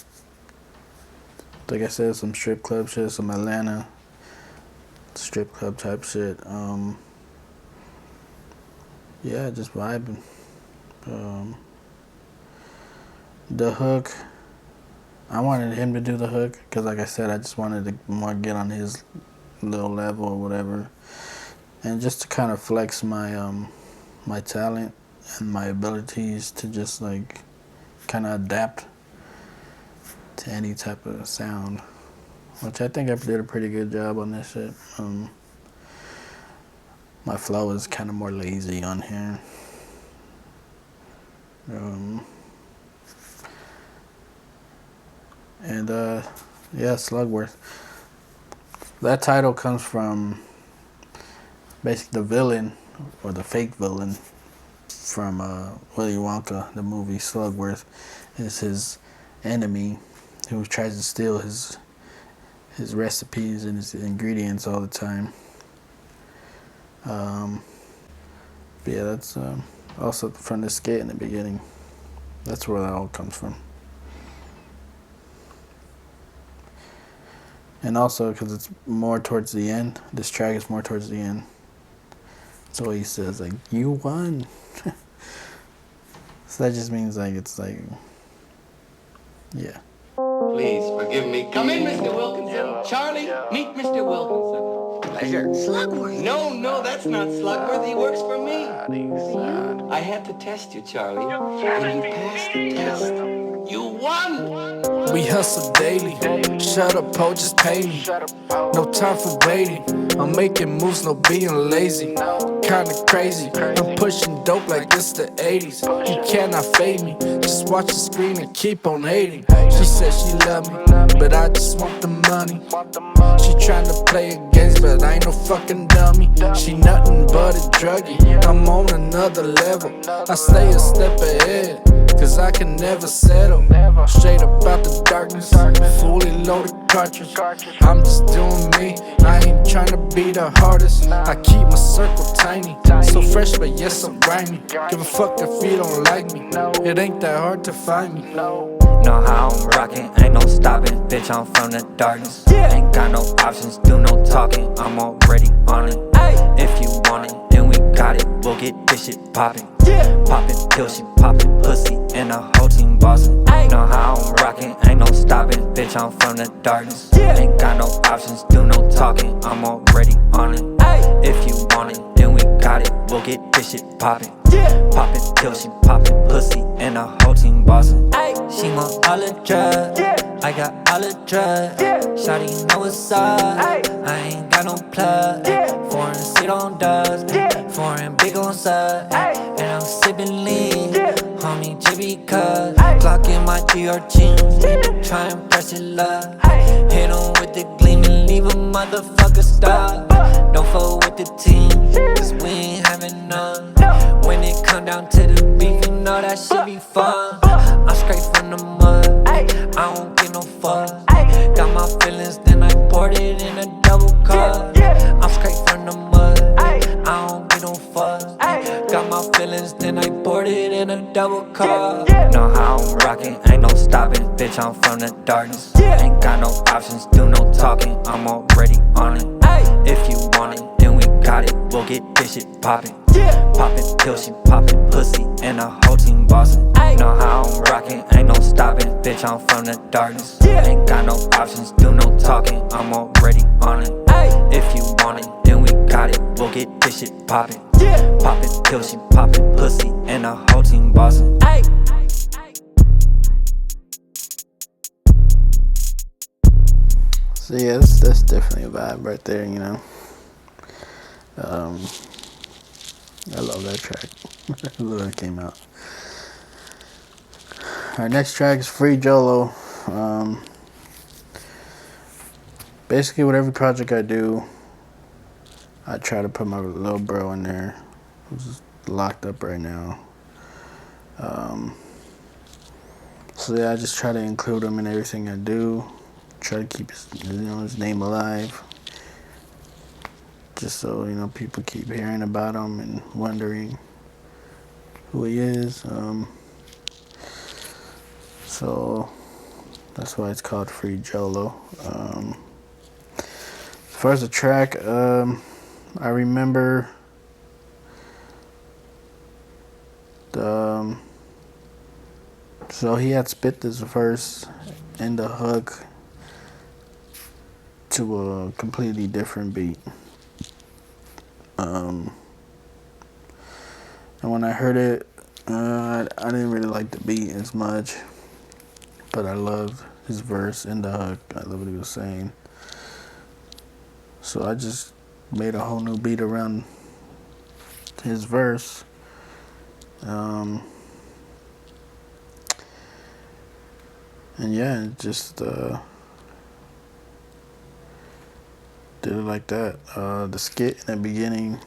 I said, some strip club shit, some Atlanta strip club type shit. Yeah, just vibing. The hook, I wanted him to do the hook because, like I said, I just wanted to more get on his little level or whatever, and just to kind of flex my my talent and my abilities to just like kind of adapt to any type of sound, which I think I did a pretty good job on this shit. My flow is kind of more lazy on here. And yeah, Slugworth. That title comes from basically the villain, or the fake villain, from Willy Wonka, the movie. Slugworth is his enemy who tries to steal his recipes and his ingredients all the time. But yeah, Also from the skit in the beginning. That's where that all comes from. And also because it's more towards the end. This track is more towards the end. So he says like, you won. So that just means like, it's like, yeah. Please forgive me. Come in, Mr. Wilkinson. Charlie, meet Mr. Wilkinson. Pleasure. Slugworth. No, that's not Slugworth. He works for me. I had to test you, Charlie. And you passed the test. You won. We hustle daily. Shut up, Poe, just pay me. No time for waiting. I'm making moves, no being lazy. Kinda crazy. I'm pushing dope like it's the 80s. You cannot fade me. Just watch the screen and keep on hating. She said she love me, but I just want the money. She tryna play a games, but I ain't no fucking dummy. She nothing but a druggie. I'm on another level. I stay a step ahead, cause I can never settle. Straight up out the darkness, fully loaded cartridge. I'm just doing me, I ain't tryna be the hardest. I keep my circle tiny, so fresh but yes I'm grimy. Give a fuck if you don't like me, it ain't that hard to find me. Know how I'm rocking, ain't no stopping, bitch I'm from the darkness. Ain't got no options, do no talking, I'm already on it. If you want it, then we got it, we'll get this shit poppin'. Poppin' pills, she poppin' pussy, and the whole team bossin'. Know how I'm rocking, ain't no stopping, bitch I'm from the darkness. Ain't got no options, do no talking, I'm already on it. If you want it, then we got it, we'll get this shit poppin'. Poppin' pills, she poppin' pussy, and the whole team bossin'. She want all the drugs, I got all the drugs. Shawty know what's up, I ain't got no plug. Foreign sit on dubs, foreign big on sub. And I'm sippin' lean, homie Jibby cuz. Glock in my GR jeans, try and press your luck. Hit on with the gleam and leave a motherfucker stuck. Don't fuck with the team, cause we ain't having none. When it come down to the beef, you know that shit be fun. I'm straight from the mud, I don't get no fuss. Got my feelings, then I poured it in a double cup. I'm straight from the mud, I don't get no fuss. Got my feelings, then I poured it in a double cup. Know how I'm rocking, ain't no stopping, bitch I'm from the darkness. Ain't got no options, do no talking, I'm already on it. If you want it, then we got it, we'll get this shit poppin'. Poppin' pills, she poppin' pussy, and the whole team bossin'. Know how I'm rocking, ain't no stopping, bitch I'm from the darkness. Ain't got no options, do no talking, I'm already on it. If you want it, then we got it, we'll get this shit poppin'. Poppin' pills, she poppin' pussy, and the whole team bossin'. So yeah, that's definitely a vibe right there, you know. I love that track. I love that it came out. Our next track is Free Jolo. Basically, with every project I do, I try to put my little bro in there, who's locked up right now. So yeah, I just try to include him in everything I do. Try to keep his name alive. Just so, people keep hearing about him and wondering who he is. So that's why it's called Free Jolo. As far as the track, I remember so he had spit this verse and the hook to a completely different beat. And when I heard it, I didn't really like the beat as much, but I loved his verse and the hook. I love what he was saying. So I just made a whole new beat around his verse. And yeah, just did it like that. The skit in the beginning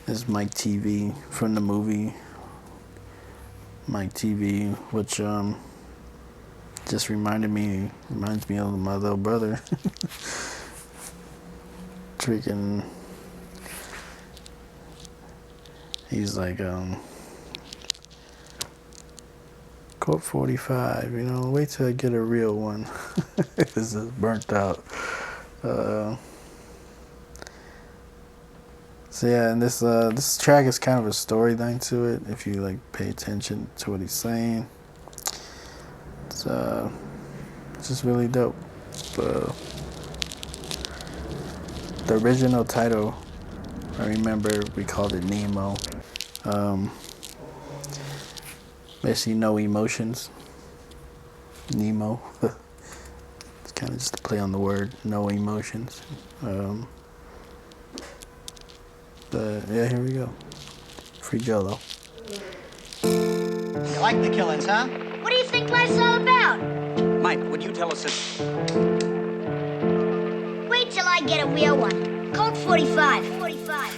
is Mike TV from the movie Mike TV, which just reminds me of my little brother. Freaking, he's like Colt 45, you know, wait till I get a real one. This is burnt out. So yeah, and this track is kind of a storyline to it if you like pay attention to what he's saying. It's just really dope. The original title, I remember we called it Nemo. Basically no emotions. Nemo. It's kind of just a play on the word, no emotions. But yeah, here we go. Free Jello. You like the killings, huh? What do you think life's all about? Mike, would you tell us this? Wait till I get a real one. Colt 45.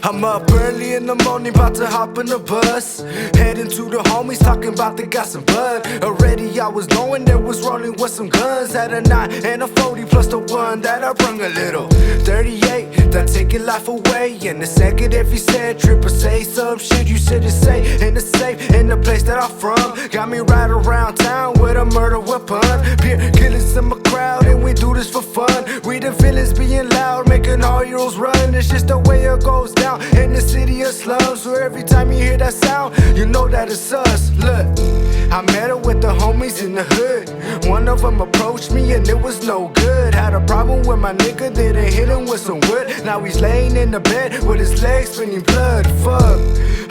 I'm up early in the morning, about to hop in the bus. Heading to the homies, talking about they got some blood. Already I was knowing they was rolling with some guns. Had a 9 and a 40 plus the one that I brung a little 38, that take your life away. And the second if you said triple say some shit you shouldn't say. In the safe, in the place that I'm from. Got me right around town with a murder weapon. Peer killers in my crowd and we do this for fun. We the villains being loud, making all heroes run. It's just the way it goes down in the city of slums. So every time you hear that sound, you know that it's us. Look, I met her with the homies in the hood. One of them approached me and it was no good. Had a problem with my nigga, didn't hit him with some wood. Now he's laying in the bed with his legs spinning blood. Fuck,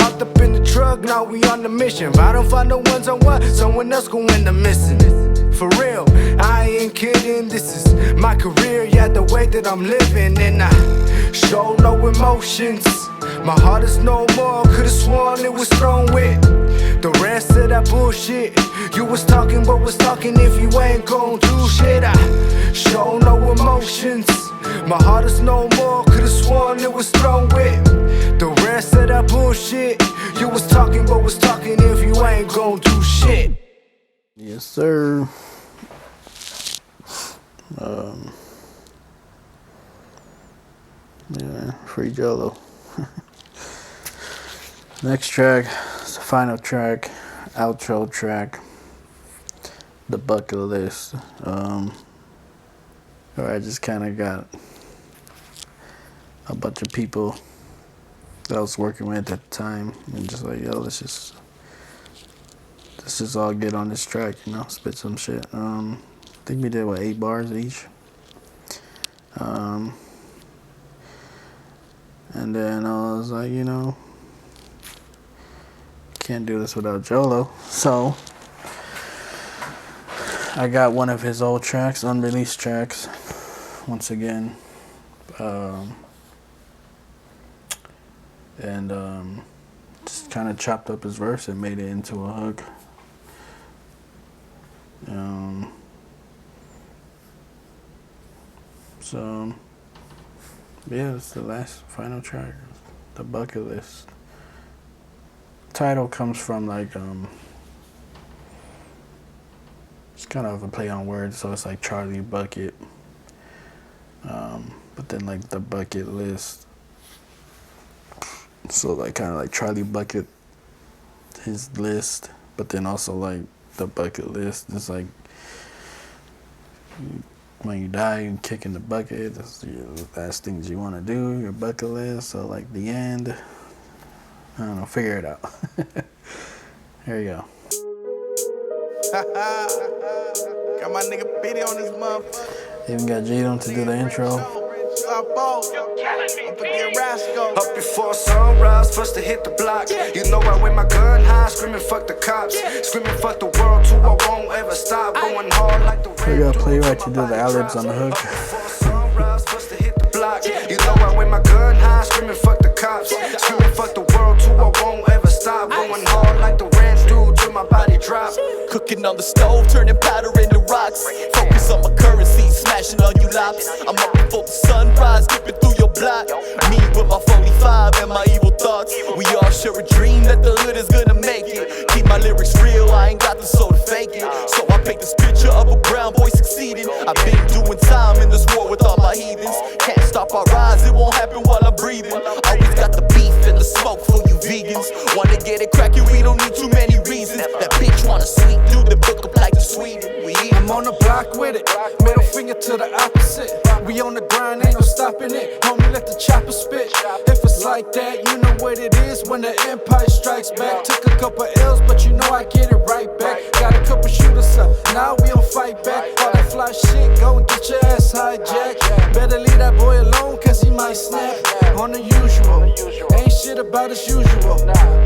hopped up in the truck, now we on the mission. If I don't find the ones I want, someone else gon' end up missing. For real, I ain't kidding, this is my career, yeah, the way that I'm living. And I show no emotions, my heart is no more, could've sworn it was thrown with the rest of that bullshit. You was talking but was talking if you ain't gon' do shit. I show no emotions, my heart is no more, could've sworn it was thrown with the rest of that bullshit. You was talking but was talking if you ain't gon' do shit. Yes, sir. Yeah, Free Jello. Next track, it's the final track, outro track, the bucket list. Where I just kind of got a bunch of people that I was working with at the time, and just like, yo, let's just all get on this track, you know, spit some shit. I think we did, what, 8 bars each? And then I was like, you know, can't do this without Jolo. So I got one of his old tracks, unreleased tracks, once again. And just kind of chopped up his verse and made it into a hook. So yeah, it's the last final track, the bucket list. Title comes from like it's kind of a play on words, so it's like Charlie Bucket, but then like the bucket list, so like kind of like Charlie Bucket, his list, but then also like the bucket list. It's like when you die, you kick in the bucket. That's the last things you want to do, your bucket list. So like the end, I don't know, figure it out. Here you go. Got my nigga Petey on this motherfucker. Even got Jadon to do the intro. Up before sunrise, first to hit the block. You know I wear my gun high, screaming fuck the cops, screaming fuck the world too. I won't ever stop, going hard like the Here you go, Playwright to do the ad-libs on the hook. First to hit the block. You know I wear my gun high, screaming fuck the cops, screaming fuck the world too. I won't ever stop, going hard like the ranch dude till my body drop. Cooking on the stove, turning powder into rocks. Focus on my currency, smashing on you lops. I'm up before the sunrise, dipping through your block. Me with my 45 and my evil thoughts. We all share a dream that the hood is gonna make it. Keep my lyrics real, I ain't got the soul to fake it. So I paint this picture of a brown boy succeeding. I've been doing time in this war with all my heathens. Can't stop our rise, it won't happen while I'm breathing. Always got the beef and the smoke for you vegans. Wanna get it crackin', we don't need too many reasons. That bitch wanna sleep through the book rock with it. Middle finger to the opposite. We on the grind, ain't no stopping it. Homie, let the chopper spit. If it's like that, you know what it is when the empire strikes back. Took a couple L's, but you know I get it right back. Got a couple shooters up, now we on fight back. All that fly shit, go and get your ass hijacked. Better leave that boy alone, cause he might snap. On the usual, ain't shit about as usual.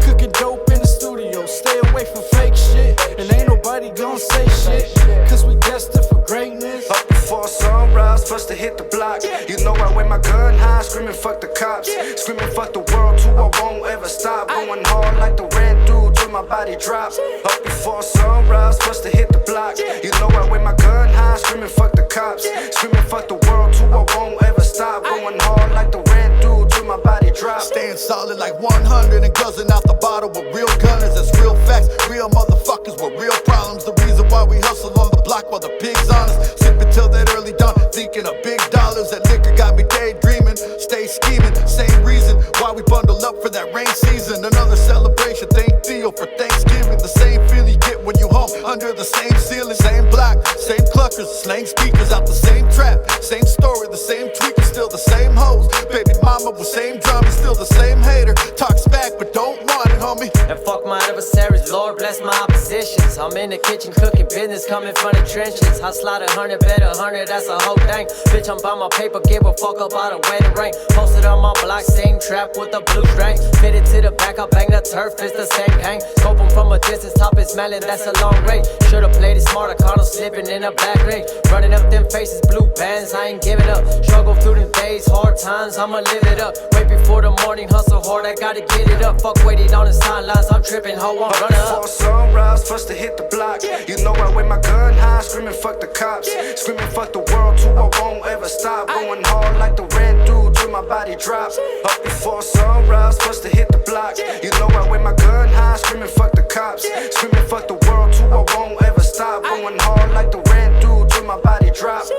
Cooking dope in the studio, stay away from fake shit. And ain't nobody gon' say shit, cause we destined for greatness. Up before sunrise, first to hit the block. You know I wear my gun high, screaming fuck the cops. Screaming fuck the world too, I won't ever stop. Going hard like the Ran dude till my body drops. Up before sunrise, first to hit the block. You know I wear my gun high, screaming fuck the cops. Screaming fuck the world too, I won't ever stop. Going hard like the Ran dude till my body drops. Staying solid like 100 and guzzling out the bottle with real gunners. That's real facts, real motherfuckers with real problems. The reason why we hustle on the block while the pigs on us. Sipping till that early dawn, thinking of big dollars. That liquor got me daydreaming, stay scheming. Same reason why we bundle up for that rain season. Another celebration, thank Theo for Thanksgiving. The same feeling you get when you home under the same ceiling. Same block, same cluckers, slang speakers out the same trap. Same story, the same tweakers, still the same hoes. Baby mama with same drama, still the same hater. Talks back but don't want it, homie. And fuck my adversaries, Lord bless my oppositions. I'm in the kitchen cooking business, coming from the trenches. I slide 100, bet 100, that's a whole thing. Bitch, I'm by my paper, give a fuck about a wedding ring. Posted on my block, same trap with the blue string. Fitted to the back, I bang the turf, it's the same gang. Scope 'em from a distance, top is smelling, that's a long range. Should've played it smarter, caught 'em slipping in a black ring. Running up them faces, blue bands, I ain't giving up. Struggle through them days, hard times, I'ma live it up. Wait before the morning, hustle hard, I gotta get it up. Fuck waiting on the sidelines, I'm tripping, ho, I'm running up. Before sunrise, first to hit the block. You know I wear my gun high, screaming fuck the cops. Screaming fuck the world too, I won't ever stop. Going hard like the Ran dude till my body drops. Up before sunrise, first to hit the block. You know I wear my gun high, screaming fuck the cops. Screaming fuck the world too, I won't ever stop. Going hard like the Ran dude till my body drops.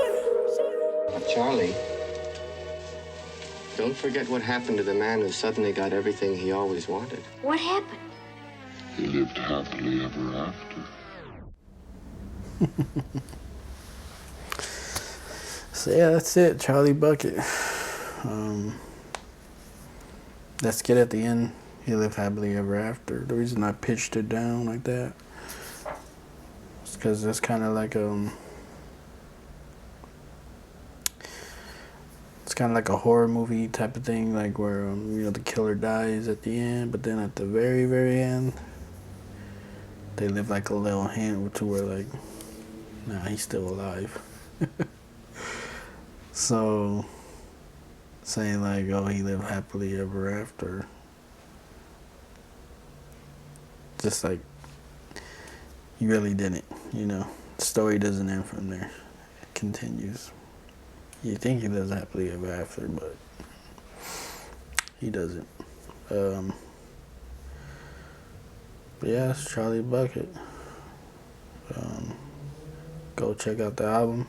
Charlie, don't forget what happened to the man who suddenly got everything he always wanted. What happened? He lived happily ever after. So yeah, that's it, Charlie Bucket. Let's get at the end. He lived happily ever after. The reason I pitched it down like that is because it's kind of like it's kind of like a horror movie type of thing, like where you know, the killer dies at the end, but then at the very, very end, they leave like a little hint to where like, nah, he's still alive. So saying like, oh, he lived happily ever after, just like, he really didn't, you know. The story doesn't end from there. It continues. You think he lives happily ever after, but he doesn't. But yeah, it's Charlie Bucket. Go check out the album.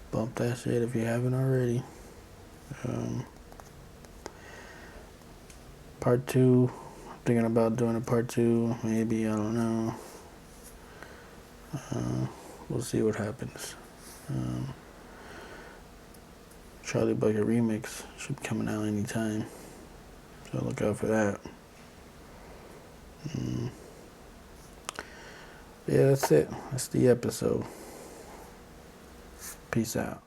Bump that shit if you haven't already. Part 2, I'm thinking about doing a part 2, maybe, I don't know. We'll see what happens. Charlie Bucket remix should be coming out anytime, so look out for that. Yeah, that's it. That's the episode. Peace out.